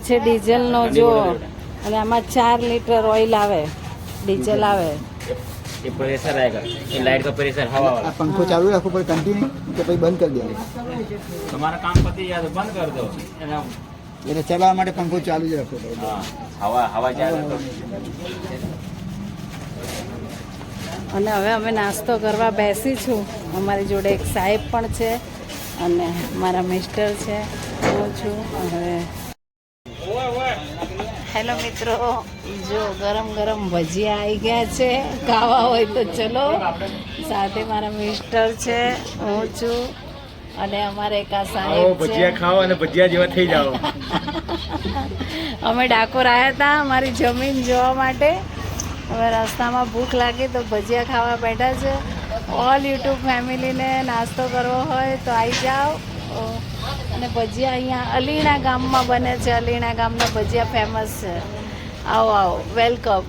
છે ડીઝલનો જો, અને આમાં 4 લીટર ઓઇલ આવે, ડીઝલ આવે. ये प्रेशर आएगा, ये लाइट का प्रेशर हवा वाला. पंखो चालू रखो पर कंटिन्यू કે પછી બંધ કરી દેવાનો. તમારા કામ પતી જાય તો બંધ કરી દો. એટલે ચલાવવા માટે પંખો ચાલુ જ રાખવો પડે. હા, હવા ચાલે તો. અને હવે અમે નાસ્તો કરવા બેસી છું. અમારી જોડે એક સાહેબ પણ છે અને મારા મિસ્ટર છે, હું છું. હવે હેલો મિત્રો, જો ગરમ ગરમ ભજીયા આવી ગયા છે, ખાવા હોય તો ચલો. સાથે મારા મિસ્ટર છે, હું છું અને અમારે એક આ સાહેબ છે. ભજીયા ખાઓ અને ભજીયા જેવા થઈ જાઓ. અમે ડાકોર આવ્યા હતા અમારી જમીન જોવા માટે. હવે રસ્તામાં ભૂખ લાગી તો ભજીયા ખાવા બેઠા છે. ઓલ યુટ્યુબ ફેમિલીને નાસ્તો કરવો હોય તો આવી જાઓ. અને ભજીયા અહીંયા અલીણા ગામમાં બને છે. અલીણા ગામના ભજીયા ફેમસ છે. આવો આવો, વેલકમ.